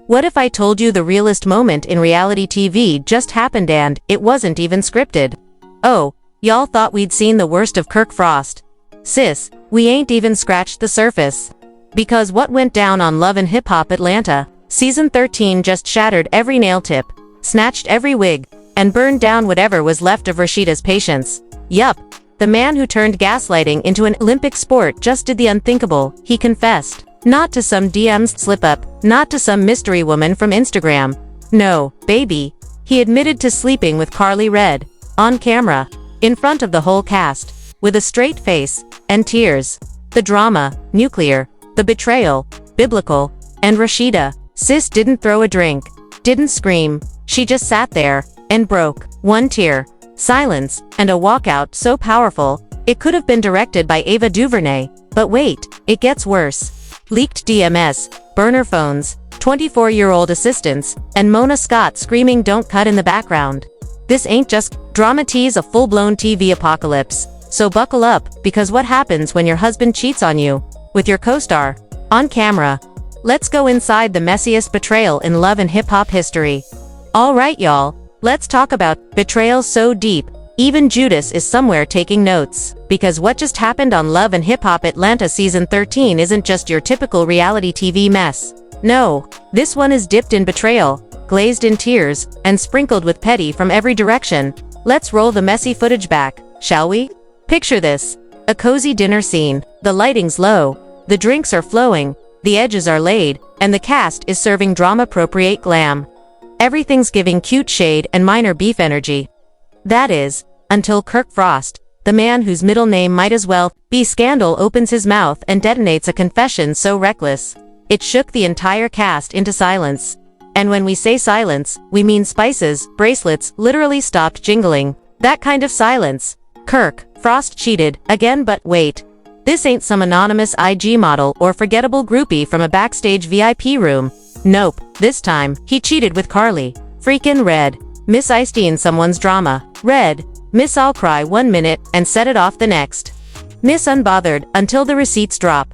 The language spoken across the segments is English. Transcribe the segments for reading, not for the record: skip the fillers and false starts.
What if I told you the realest moment in reality TV just happened and it wasn't even scripted? Oh, y'all thought we'd seen the worst of Kirk Frost. Sis, we ain't even scratched the surface. Because what went down on Love and Hip Hop Atlanta, Season 13 just shattered every nail tip, snatched every wig, and burned down whatever was left of Rashida's patience. Yup, the man who turned gaslighting into an Olympic sport just did the unthinkable, he confessed. Not to some DMs slip-up, not to some mystery woman from Instagram. No, baby. He admitted to sleeping with Karlie Red, on camera, in front of the whole cast, with a straight face, and tears. The drama, nuclear, the betrayal, biblical, and Rashida, sis didn't throw a drink, didn't scream, she just sat there, and broke. One tear, silence, and a walkout so powerful, it could have been directed by Ava DuVernay. But wait, it gets worse. Leaked DMS, burner phones, 24-year-old assistants, and Mona Scott screaming "Don't cut" in the background. This ain't just drama tease, a full-blown TV apocalypse. So buckle up, because what happens when your husband cheats on you? With your co-star? On camera. Let's go inside the messiest betrayal in love and hip-hop history. Alright y'all, let's talk about betrayal so deep, even Judas is somewhere taking notes. Because what just happened on Love and Hip Hop Atlanta Season 13 isn't just your typical reality TV mess. No, this one is dipped in betrayal, glazed in tears, and sprinkled with petty from every direction. Let's roll the messy footage back, shall we? Picture this. A cozy dinner scene. The lighting's low, the drinks are flowing, the edges are laid, and the cast is serving drama-appropriate glam. Everything's giving cute shade and minor beef energy. That is, until Kirk Frost, the man whose middle name might as well be Scandal, opens his mouth and detonates a confession so reckless, it shook the entire cast into silence. And when we say silence, we mean spices, bracelets, literally stopped jingling. That kind of silence. Kirk Frost cheated, again, but wait. This ain't some anonymous IG model or forgettable groupie from a backstage VIP room. Nope, this time, he cheated with Karlie. Freakin' Red. Miss Iced in someone's drama. Red. Miss I'll cry 1 minute and set it off the next. Miss Unbothered until the receipts drop.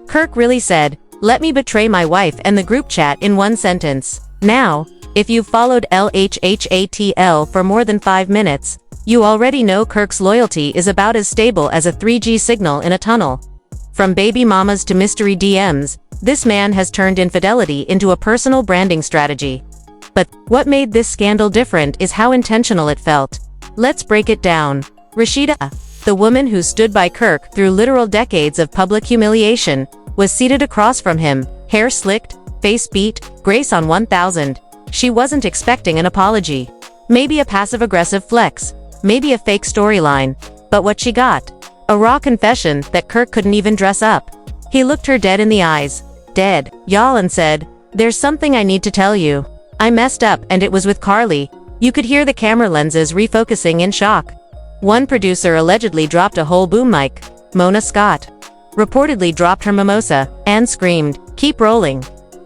Kirk really said, "Let me betray my wife and the group chat" in one sentence. Now, if you've followed LHHATL for more than 5 minutes, you already know Kirk's loyalty is about as stable as a 3G signal in a tunnel. From baby mamas to mystery DMs, this man has turned infidelity into a personal branding strategy. But what made this scandal different is how intentional it felt. Let's break it down. Rashida, the woman who stood by Kirk through literal decades of public humiliation, was seated across from him, hair slicked, face beat, grace on 1000. She wasn't expecting an apology. Maybe a passive-aggressive flex. Maybe a fake storyline. But what she got? A raw confession that Kirk couldn't even dress up. He looked her dead in the eyes. Dead, y'all, and said, "There's something I need to tell you. I messed up, and it was with Karlie." You could hear the camera lenses refocusing in shock. One producer allegedly dropped a whole boom mic. Mona Scott reportedly dropped her mimosa and screamed, "Keep rolling."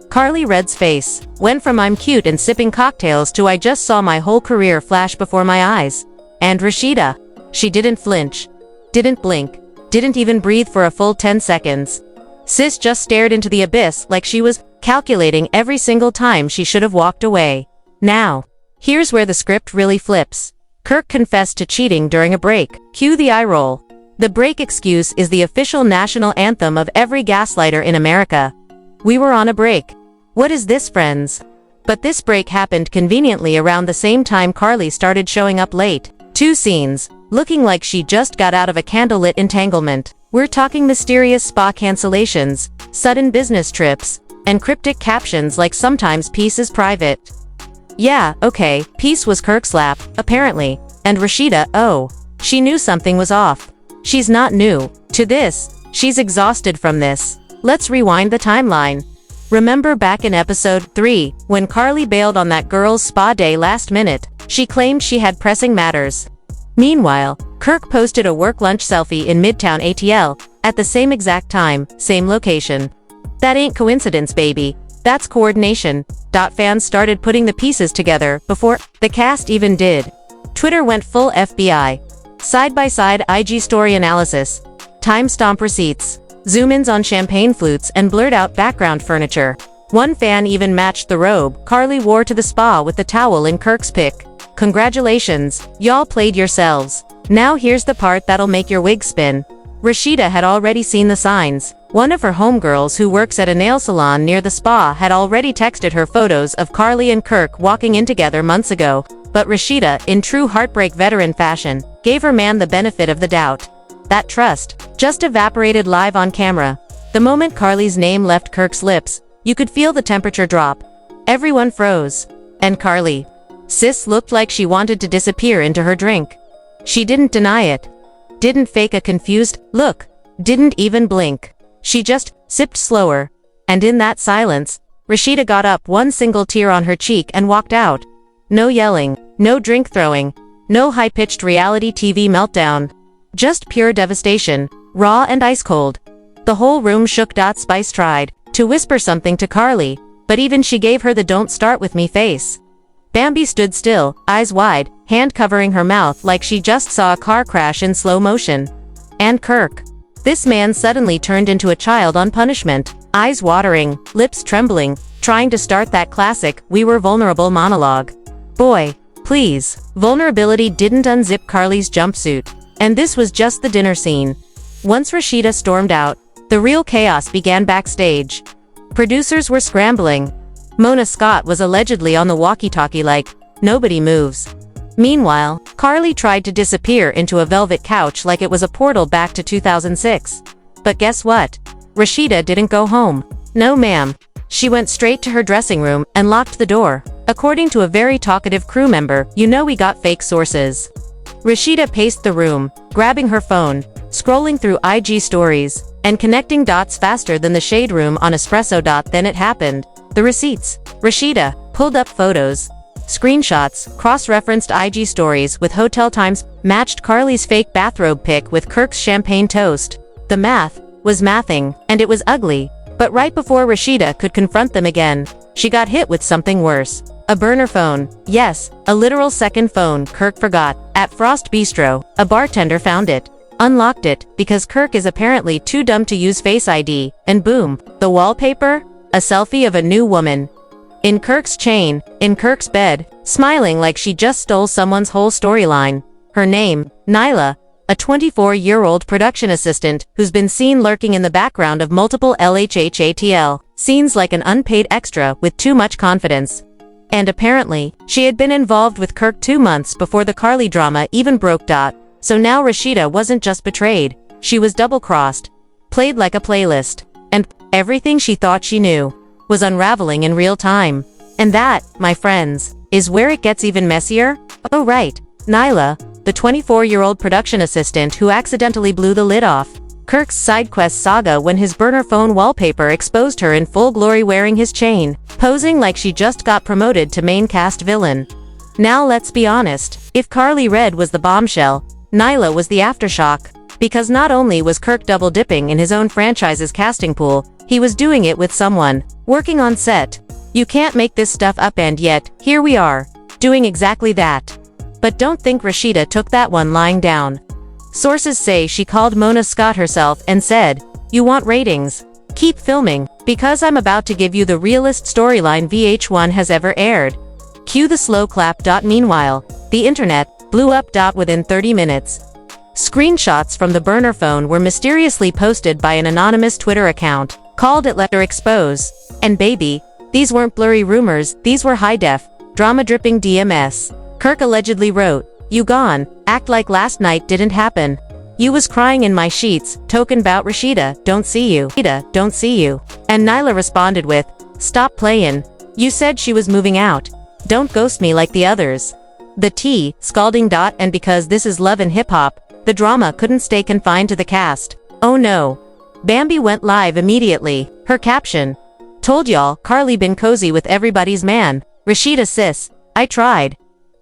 Karlie Red's face went from "I'm cute and sipping cocktails" to "I just saw my whole career flash before my eyes." And Rashida, she didn't flinch, didn't blink, didn't even breathe for a full 10 seconds. Sis just stared into the abyss like she was calculating every single time she should have walked away. Now, here's where the script really flips. Kirk confessed to cheating during a break. Cue the eye roll. The break excuse is the official national anthem of every gaslighter in America. We were on a break. What is this, friends? But this break happened conveniently around the same time Karlie started showing up late. 2 scenes, looking like she just got out of a candlelit entanglement. We're talking mysterious spa cancellations, sudden business trips, and cryptic captions like "Sometimes peace is private." Yeah, okay, peace was Kirk's lap, apparently. And Rashida, oh, she knew something was off. She's not new to this. She's exhausted from this. Let's rewind the timeline. Remember back in episode 3, when Karlie bailed on that girl's spa day last minute? She claimed she had pressing matters. Meanwhile, Kirk posted a work lunch selfie in Midtown ATL, at the same exact time, same location. That ain't coincidence, baby. That's coordination. Fans started putting the pieces together before the cast even did. Twitter went full FBI. Side-by-side IG story analysis, timestamp receipts, zoom-ins on champagne flutes and blurred-out background furniture. One fan even matched the robe Karlie wore to the spa with the towel in Kirk's pic. Congratulations, y'all played yourselves. Now here's the part that'll make your wig spin. Rashida had already seen the signs. One of her homegirls who works at a nail salon near the spa had already texted her photos of Karlie and Kirk walking in together months ago, but Rashida, in true heartbreak veteran fashion, gave her man the benefit of the doubt. That trust just evaporated live on camera. The moment Karlie's name left Kirk's lips, you could feel the temperature drop. Everyone froze. And Karlie. Sis looked like she wanted to disappear into her drink. She didn't deny it. Didn't fake a confused look. Didn't even blink. She just sipped slower. And in that silence, Rashida got up, one single tear on her cheek, and walked out. No yelling, no drink throwing, no high-pitched reality TV meltdown. Just pure devastation, raw and ice-cold. The whole room shook. Spice tried to whisper something to Karlie, but even she gave her the "don't start with me" face. Bambi stood still, eyes wide, hand covering her mouth like she just saw a car crash in slow motion. And Kirk. This man suddenly turned into a child on punishment, eyes watering, lips trembling, trying to start that classic "we were vulnerable" monologue. Boy, please. Vulnerability didn't unzip Karlie's jumpsuit. And this was just the dinner scene. Once Rashida stormed out, the real chaos began backstage. Producers were scrambling. Mona Scott was allegedly on the walkie-talkie like, "Nobody moves." Meanwhile, Karlie tried to disappear into a velvet couch like it was a portal back to 2006. But guess what? Rashida didn't go home. No ma'am. She went straight to her dressing room and locked the door. According to a very talkative crew member, you know we got fake sources. Rashida paced the room, grabbing her phone, scrolling through IG stories, and connecting dots faster than the shade room on espresso. Then it happened. The receipts. Rashida pulled up photos, screenshots, cross-referenced IG stories with hotel times, matched Karlie's fake bathrobe pic with Kirk's champagne toast. The math was mathing, and it was ugly. But right before Rashida could confront them again, she got hit with something worse. A burner phone. Yes, a literal second phone Kirk forgot. At Frost Bistro, a bartender found it, unlocked it, because Kirk is apparently too dumb to use Face ID, and boom, the wallpaper? A selfie of a new woman. In Kirk's chain, in Kirk's bed, smiling like she just stole someone's whole storyline. Her name, Nyla, a 24-year-old production assistant who's been seen lurking in the background of multiple LHHATL scenes like an unpaid extra with too much confidence. And apparently, she had been involved with Kirk 2 months before the Karlie drama even broke. So now Rashida wasn't just betrayed, she was double-crossed, played like a playlist, and everything she thought she knew was unraveling in real time. And that, my friends, is where it gets even messier. Oh right, Nyla, the 24-year-old production assistant who accidentally blew the lid off Kirk's side quest saga when his burner phone wallpaper exposed her in full glory wearing his chain, posing like she just got promoted to main cast villain. Now let's be honest, if Karlie Red was the bombshell, Nyla was the aftershock. Because not only was Kirk double-dipping in his own franchise's casting pool, he was doing it with someone working on set. You can't make this stuff up, and yet, here we are, doing exactly that. But don't think Rashida took that one lying down. Sources say she called Mona Scott herself and said, "You want ratings? Keep filming, because I'm about to give you the realest storyline VH1 has ever aired." Cue the slow clap. Meanwhile, the internet blew up. Within 30 minutes. Screenshots from the burner phone were mysteriously posted by an anonymous Twitter account, called it Letter Expose. And baby, these weren't blurry rumors, these were high-def, drama-dripping DMS. Kirk allegedly wrote, "You gone, act like last night didn't happen. You was crying in my sheets, token 'bout Rashida, don't see you. Rashida, don't see you." And Nyla responded with, "Stop playin'. You said she was moving out. Don't ghost me like the others." The tea, scalding. And because this is love and hip-hop, the drama couldn't stay confined to the cast. Oh no. Bambi went live immediately. Her caption, "Told y'all, Karlie been cozy with everybody's man. Rashida sis, I tried."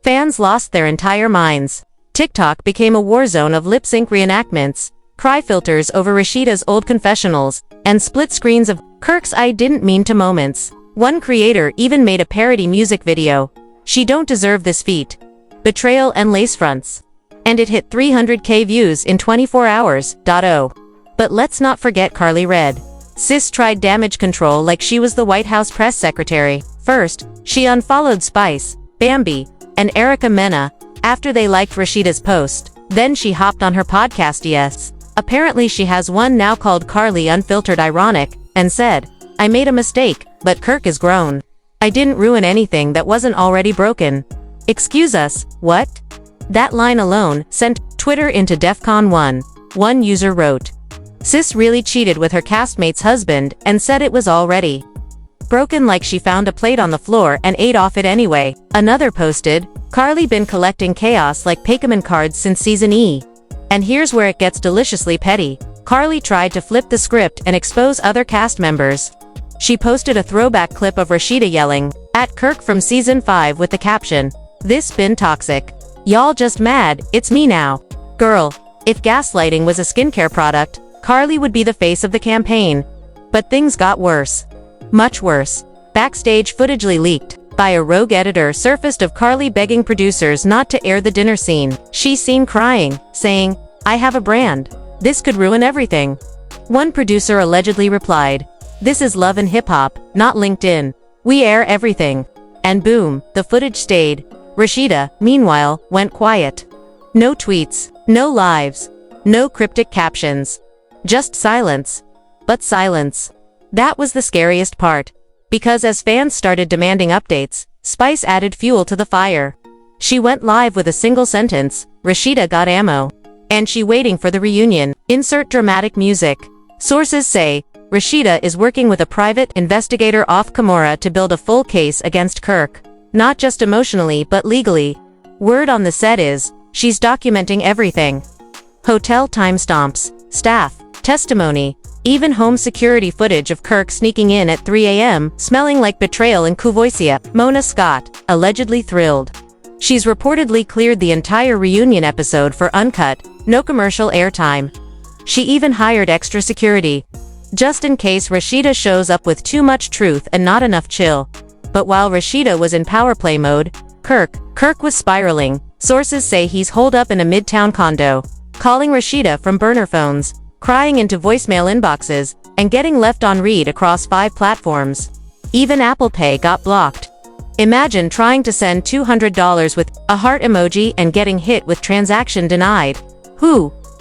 Fans lost their entire minds. TikTok became a war zone of lip-sync reenactments, cry filters over Rashida's old confessionals, and split screens of Kirk's "I didn't mean to" moments. One creator even made a parody music video, "She don't deserve this feat. Betrayal and lace fronts." And it hit 300K views in 24 hours. Oh. But let's not forget Karlie Red. Sis tried damage control like she was the White House press secretary. First, she unfollowed Spice, Bambi, and Erica Mena after they liked Rashida's post. Then she hopped on her podcast. Yes. Apparently she has one now called Karlie Unfiltered Ironic, and said, "I made a mistake, but Kirk is grown. I didn't ruin anything that wasn't already broken." Excuse us, what? That line alone sent Twitter into DEFCON 1. One user wrote, "Sis really cheated with her castmate's husband and said it was already broken like she found a plate on the floor and ate off it anyway." Another posted, "Karlie been collecting chaos like Pokemon cards since season E." And here's where it gets deliciously petty. Karlie tried to flip the script and expose other cast members. She posted a throwback clip of Rashida yelling at Kirk from season 5 with the caption, "This been toxic. Y'all just mad, it's me now." Girl, if gaslighting was a skincare product, Karlie would be the face of the campaign. But things got worse. Much worse. Backstage footage leaked by a rogue editor surfaced of Karlie begging producers not to air the dinner scene. She's seen crying, saying, "I have a brand. This could ruin everything." One producer allegedly replied, "This is Love and Hip Hop, not LinkedIn. We air everything." And boom, the footage stayed. Rashida, meanwhile, went quiet. No tweets, no lives, no cryptic captions. Just silence. But silence. That was the scariest part. Because as fans started demanding updates, Spice added fuel to the fire. She went live with a single sentence, "Rashida got ammo. And she waiting for the reunion." Insert dramatic music. Sources say, Rashida is working with a private investigator off Camorra to build a full case against Kirk. Not just emotionally but legally. Word on the set is, she's documenting everything. Hotel timestamps, staff, testimony, even home security footage of Kirk sneaking in at 3 a.m., smelling like betrayal in Cuvoisia. Mona Scott, allegedly thrilled. She's reportedly cleared the entire reunion episode for uncut, no commercial airtime. She even hired extra security, just in case Rashida shows up with too much truth and not enough chill. But while Rashida was in power play mode, Kirk was spiraling. Sources say he's holed up in a midtown condo, calling Rashida from burner phones, crying into voicemail inboxes, and getting left on read across 5 platforms. Even Apple Pay got blocked. Imagine trying to send $200 with a heart emoji and getting hit with transaction denied.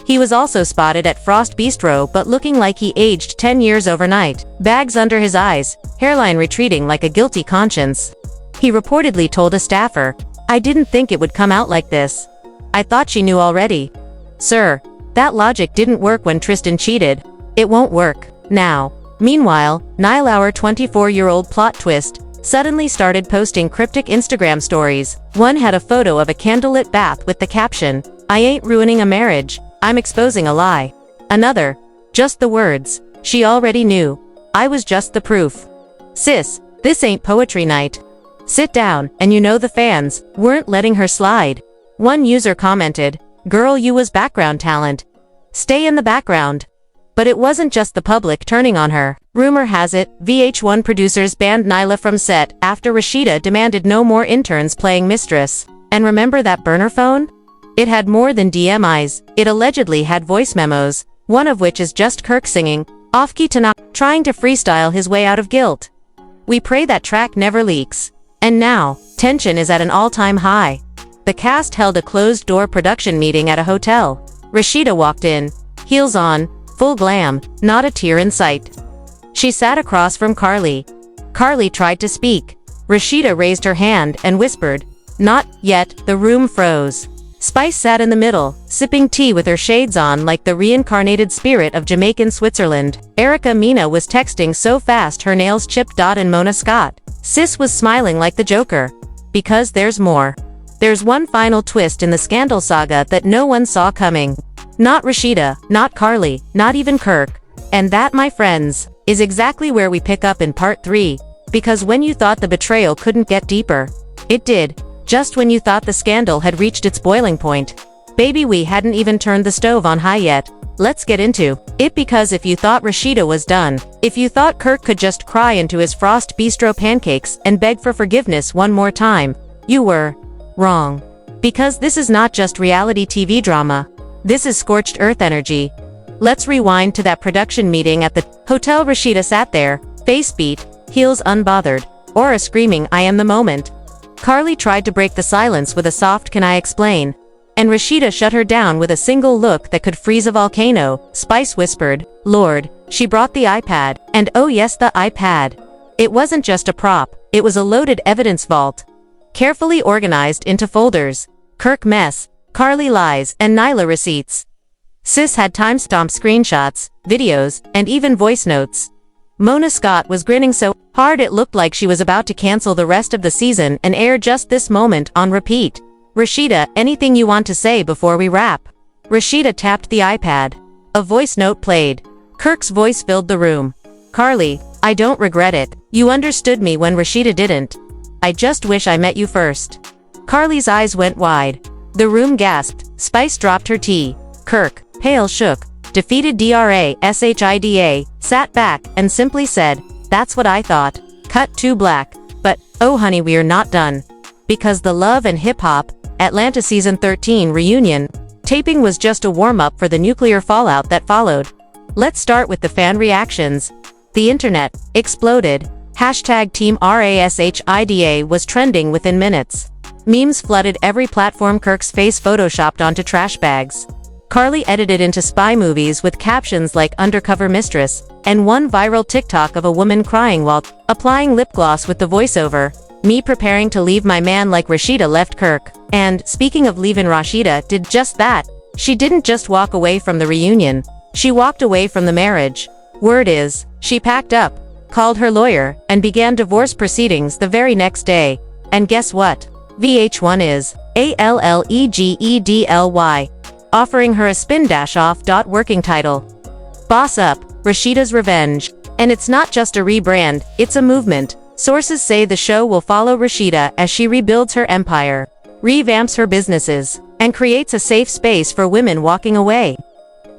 He was also spotted at Frost Bistro but looking like he aged 10 years overnight. Bags under his eyes, hairline retreating like a guilty conscience. He reportedly told a staffer, "I didn't think it would come out like this. I thought she knew already." Sir, that logic didn't work when Tristan cheated. It won't work now. Meanwhile, Niall, our 24-year-old plot twist, suddenly started posting cryptic Instagram stories. One had a photo of a candlelit bath with the caption, "I ain't ruining a marriage, I'm exposing a lie." Another, just the words, "She already knew. I was just the proof." Sis, this ain't poetry night. Sit down, and you know the fans weren't letting her slide. One user commented, "Girl, you was background talent. Stay in the background." But it wasn't just the public turning on her. Rumor has it, VH1 producers banned Nyla from set after Rashida demanded no more interns playing mistress. And remember that burner phone? It had more than DMIs. It allegedly had voice memos, one of which is just Kirk singing, off-key trying to freestyle his way out of guilt. We pray that track never leaks. And now, tension is at an all-time high. The cast held a closed-door production meeting at a hotel. Rashida walked in, heels on, full glam, not a tear in sight. She sat across from Karlie. Karlie tried to speak. Rashida raised her hand and whispered, "Not yet." The room froze. Spice sat in the middle, sipping tea with her shades on like the reincarnated spirit of Jamaican Switzerland. Erica Mena was texting so fast her nails chipped. And Mona Scott. Sis was smiling like the Joker. Because there's more. There's one final twist in the scandal saga that no one saw coming. Not Rashida, not Karlie, not even Kirk. And that, my friends, is exactly where we pick up in part 3. Because when you thought the betrayal couldn't get deeper, it did. Just when you thought the scandal had reached its boiling point. Baby, we hadn't even turned the stove on high yet. Let's get into it, because if you thought Rashida was done, if you thought Kirk could just cry into his Frost Bistro pancakes and beg for forgiveness one more time, you were wrong. Because this is not just reality TV drama. This is scorched earth energy. Let's rewind to that production meeting at the hotel. Rashida sat there, face beat, heels unbothered, aura screaming, "I am the moment." Karlie tried to break the silence with a soft "Can I explain?" And Rashida shut her down with a single look that could freeze a volcano. Spice whispered, "Lord, she brought the iPad." And oh yes, the iPad. It wasn't just a prop, it was a loaded evidence vault. Carefully organized into folders. Kirk mess, Karlie lies, and Nyla receipts. Sis had timestamp screenshots, videos, and even voice notes. Mona Scott was grinning so hard it looked like she was about to cancel the rest of the season and air just this moment on repeat. "Rashida, anything you want to say before we wrap?" Rashida tapped the iPad. A voice note played. Kirk's voice filled the room. "Karlie, I don't regret it. You understood me when Rashida didn't. I just wish I met you first." Karlie's eyes went wide. The room gasped. Spice dropped her tea. Kirk, pale, shook, defeated Rashida, sat back, and simply said, "That's what I thought." Cut to black. But, oh honey, we're not done. Because the Love and Hip Hop Atlanta Season 13 reunion taping was just a warm-up for the nuclear fallout that followed. Let's start with the fan reactions. The internet exploded. Hashtag Team Rashida was trending within minutes. Memes flooded every platform. Kirk's face photoshopped onto trash bags. Karlie edited into spy movies with captions like "Undercover Mistress," and one viral TikTok of a woman crying while applying lip gloss with the voiceover, "Me preparing to leave my man like Rashida left Kirk." And, speaking of leaving, Rashida did just that. She didn't just walk away from the reunion. She walked away from the marriage. Word is, she packed up, called her lawyer, and began divorce proceedings the very next day. And guess what? VH1 is ALLEGEDLY, offering her a spin-off working title. Boss Up, Rashida's Revenge. And it's not just a rebrand, it's a movement. Sources say the show will follow Rashida as she rebuilds her empire, revamps her businesses, and creates a safe space for women walking away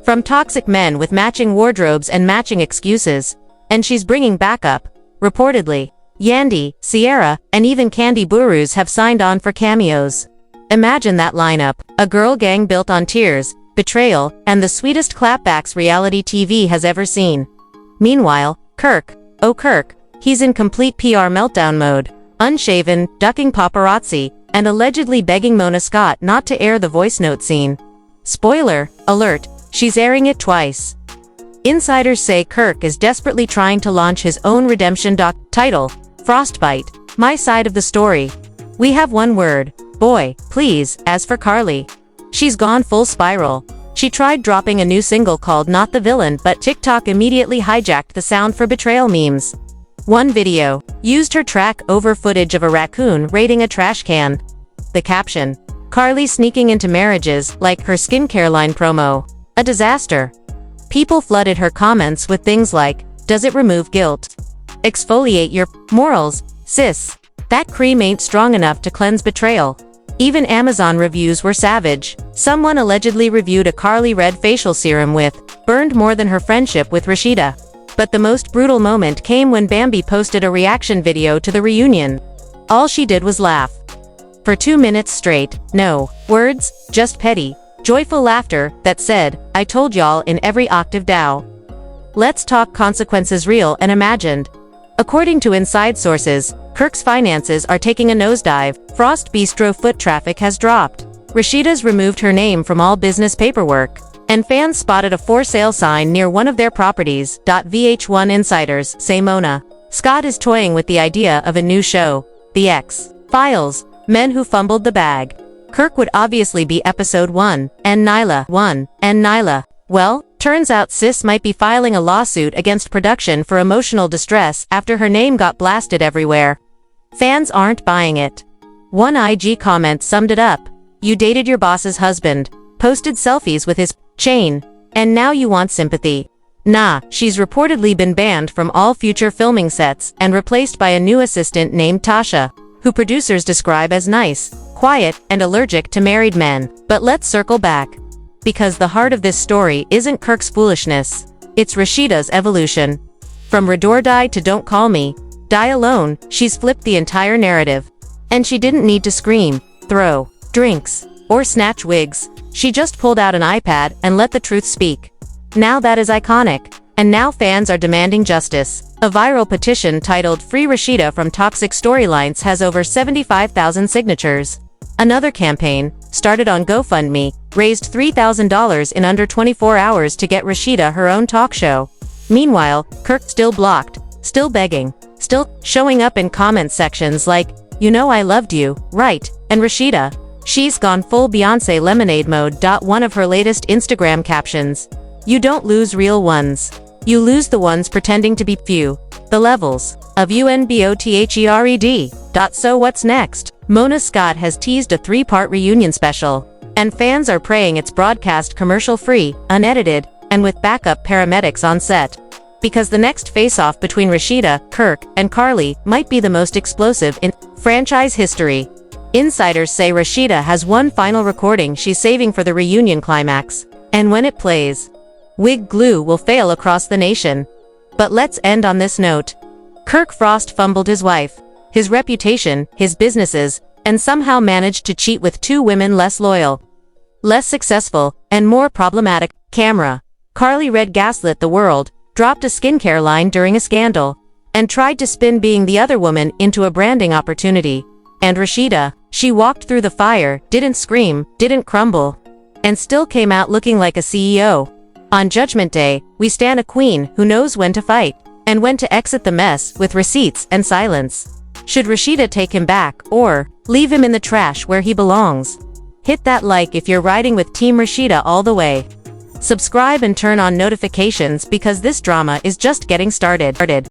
from toxic men with matching wardrobes and matching excuses. And she's bringing backup. Reportedly, Yandy, Sierra, and even Candy Burus have signed on for cameos. Imagine that lineup, a girl gang built on tears, betrayal, and the sweetest clapbacks reality TV has ever seen. Meanwhile, Kirk, oh Kirk, he's in complete PR meltdown mode, unshaven, ducking paparazzi, and allegedly begging Mona Scott not to air the voice note scene. Spoiler alert, she's airing it twice. Insiders say Kirk is desperately trying to launch his own redemption title, Frostbite, My Side of the Story. We have one word, boy, please. As for Karlie, she's gone full spiral. She tried dropping a new single called Not the Villain, but TikTok immediately hijacked the sound for betrayal memes. One video used her track over footage of a raccoon raiding a trash can. The caption, "Karlie sneaking into marriages like her skincare line promo. A disaster." People flooded her comments with things like, "Does it remove guilt? Exfoliate your morals, sis. That cream ain't strong enough to cleanse betrayal." Even Amazon reviews were savage. Someone allegedly reviewed a Karlie Red facial serum with, "Burned more than her friendship with Rashida." But the most brutal moment came when Bambi posted a reaction video to the reunion. All she did was laugh. For 2 minutes straight, no words, just petty, joyful laughter that said, "I told y'all," in every octave down. Let's talk consequences, real and imagined. According to inside sources, Kirk's finances are taking a nosedive. Frost Bistro foot traffic has dropped. Rashida's removed her name from all business paperwork. And fans spotted a for sale sign near one of their properties. VH1 insiders say Mona Scott is toying with the idea of a new show, The X-Files, Men Who Fumbled the Bag. Kirk would obviously be episode 1, and Nyla. Well, turns out sis might be filing a lawsuit against production for emotional distress after her name got blasted everywhere. Fans aren't buying it. One IG comment summed it up. "You dated your boss's husband, posted selfies with his chain, and now you want sympathy." Nah, she's reportedly been banned from all future filming sets and replaced by a new assistant named Tasha, who producers describe as nice, quiet, and allergic to married men. But let's circle back. Because the heart of this story isn't Kirk's foolishness, it's Rashida's evolution. From Ride or Die to Don't Call Me, Die Alone, she's flipped the entire narrative. And she didn't need to scream, throw drinks, or snatch wigs. She just pulled out an iPad and let the truth speak. Now that is iconic. And now fans are demanding justice. A viral petition titled "Free Rashida from Toxic Storylines" has over 75,000 signatures. Another campaign, started on GoFundMe, raised $3,000 in under 24 hours to get Rashida her own talk show. Meanwhile, Kirk still blocked, still begging, still showing up in comment sections like, "You know I loved you, right?" And Rashida, she's gone full Beyoncé lemonade mode. One of her latest Instagram captions: "You don't lose real ones. You lose the ones pretending to be few. The levels of UNBOTHERED. So what's next?" Mona Scott has teased a 3-part reunion special, and fans are praying it's broadcast commercial-free, unedited, and with backup paramedics on set. Because the next face-off between Rashida, Kirk, and Karlie might be the most explosive in franchise history. Insiders say Rashida has one final recording she's saving for the reunion climax, and when it plays, wig glue will fail across the nation. But let's end on this note. Kirk Frost fumbled his wife, his reputation, his businesses, and somehow managed to cheat with 2 women less loyal, less successful, and more problematic. Camera. Karlie Red gaslit the world, dropped a skincare line during a scandal, and tried to spin being the other woman into a branding opportunity. And Rashida, she walked through the fire, didn't scream, didn't crumble, and still came out looking like a CEO. On Judgment Day, we stand a queen who knows when to fight, and when to exit the mess with receipts and silence. Should Rashida take him back, or leave him in the trash where he belongs? Hit that like if you're riding with Team Rashida all the way. Subscribe and turn on notifications because this drama is just getting started.